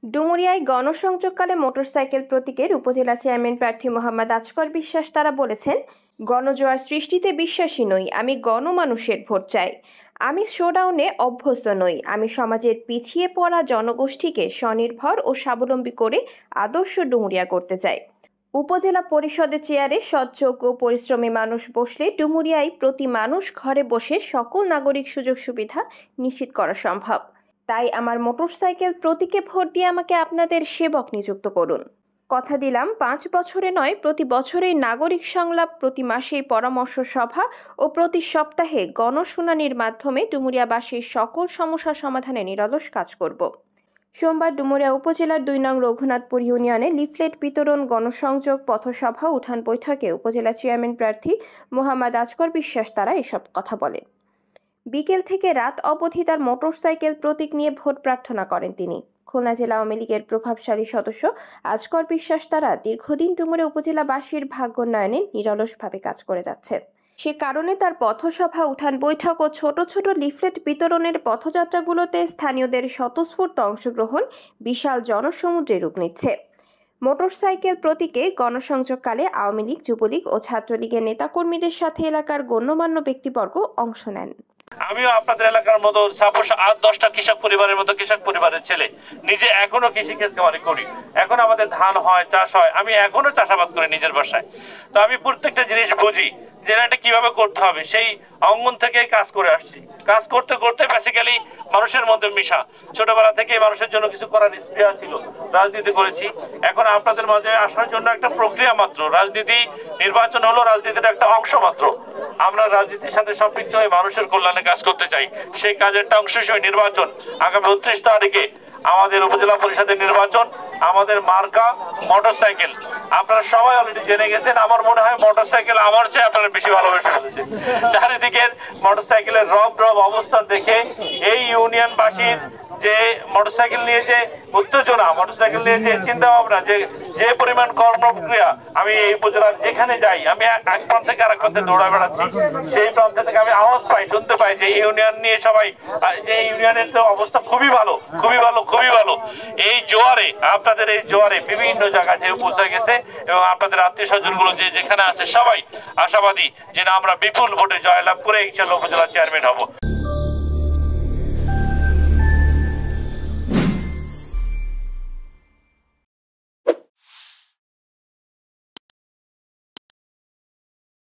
ডুমুরিয়ায় গণসংযোগকালে motorcycle প্রতীকের উপজেলা chairman প্রার্থী মোহাম্মদ আজকর বিশ্বাস তারা বলেছেন, গণজোয়ার সৃষ্টিতে বিশ্বাসী নই, আমি গণমানুষের ভোট চাই। আমি শোডাউনে অভ্যস্ত নই। আমি সমাজের পিছিয়ে পড়া জনগোষ্ঠীকে স্বনির্ভর ও স্বাবলম্বী করে আদর্শ ডুমুরিয়া করতে চাই। উপজেলা পরিষদের চেয়ারে সৎযোগ্য পরিশ্রমী মানুষ বসলে ডুমুরিয়ায় প্রতি মানুষ ঘরে বসে সকল নাগরিক সুযোগ সুবিধা নিশ্চিত করা সম্ভব। তাই আমার মোটরসাইকেল প্রতীকে ভোট দিয়ে আমাকে আপনাদের সেবক নিযুক্ত করুন। কথা দিলাম 5 বছরে নয়, প্রতি বছরেই নাগরিক সংলাপ, প্রতি মাসেই পরামর্শ সভা ও প্রতি সপ্তাহে গণশুনানির মাধ্যমে ডুমুরিয়াবাসীর সকল সমস্যা সমাধানে নিরলস কাজ করব। সোমবার ডুমুরিয়া উপজেলার 2 নং রঘুনাথপুর ইউনিয়নে লিফলেট বিতরণ, গণসংযোগ, পথসভা, উঠান বৈঠকে উপজেলা চেয়ারম্যান প্রার্থী মোহাম্মদ আজকর বিশ্বাস তারা এসব কথা বলেন। বিকেল থেকে রাত অবধি তার মোটরসাইকেল প্রতীক নিয়ে ভোট প্রার্থনা করেন তিনি। খুলনা জেলা আওয়ামী লীগের প্রভাবশালী সদস্য আজকর বিশ্বাস তারা দীর্ঘদিন ডুমুরিয়া উপজেলাবাসীর ভাগ্যোন্নয়নে নিরলসভাবে কাজ করে যাচ্ছেন। সে কারণে তার পথসভা, উঠান বৈঠক ও ছোট ছোট লিফলেট বিতরণের পথযাত্রাগুলোতে স্থানীয়দের স্বতঃস্ফূর্ত অংশগ্রহণ বিশাল জনসমুদ্রে রূপ নিচ্ছে। মোটরসাইকেল প্রতীকে গণসংযোগকালে আওয়ামী লীগ, যুবলীগ ও ছাত্রলীগের নেতাকর্মীদের সাথে এলাকার গণ্যমান্য ব্যক্তিবর্গ অংশ নেন। আমিও আপনাদের এলাকার মতো 8-10টা কৃষক পরিবারের মতো কৃষক পরিবারের ছেলে, নিজে এখনো কৃষিকাজ করি। এখন আমাদের ধান হয়, চাষ হয়, আমি এখনো চাষাবাদ করি নিজের বাসায়। তো আমি প্রত্যেকটা জিনিস বুঝি যে এটা কিভাবে করতে হবে, সেই অঙ্গন থেকে কাজ করে আসছি। কাজ করতে করতে বেসিক্যালি মানুষের মধ্যে মিশা, ছোটবেলা থেকে মানুষের জন্য কিছু করার স্পৃহা ছিল, রাজনীতি করেছি। এখন আপনাদের মাঝে আসার জন্য একটা প্রক্রিয়া মাত্র, রাজনীতি নির্বাচন হলো রাজনীতির একটা অংশ মাত্র। আমরা রাজনীতির সাথে সম্পৃক্ত হয়ে মানুষের কল্যাণে কাজ করতে চাই। সেই কাজের একটা অংশ হিসেবে নির্বাচন আগামী 29 তারিখে আমাদের উপজেলা পরিষদের নির্বাচন, আমাদের মার্কা মোটরসাইকেল। আপনারা সবাই অলরেডি জেনে গেছেন। আমার মনে হয় মোটরসাইকেল আমার চেয়ে আপনারা বেশি ভালোবেসে ফেলেছেন। চারিদিকে মোটরসাইকেলের রব অবস্থান দেখে এই ইউনিয়নবাসীর যে মোটরসাইকেল নিয়ে যে উত্তেজনা, মোটরসাইকেল নিয়ে যে চিন্তা ভাবনা, যে পরিমাণ কর্মপ্রক্রিয়া, আমি এই উপজেলার যেখানে যাই, আমি এক প্রান্ত থেকে আরেক প্রান্তে দৌড়া বেড়াচ্ছি। সেই প্রান্ত থেকে আমি আওয়াজ পাই, শুনতে পাই যে ইউনিয়ন নিয়ে সবাই, যে ইউনিয়নের তো অবস্থা খুবই ভালো, খুবই ভালো, খুবই ভালো। এই জোয়ারে, আপনাদের এই জোয়ারে বিভিন্ন জায়গায় যে পৌঁছে গেছে এবং আপনাদের আত্মীয় স্বজন গুলো যে যেখানে আছে সবাই আশাবাদী যে আমরা বিপুল ভোটে জয়লাভ করে ইনশাআল্লাহ উপজেলা চেয়ারম্যান হব।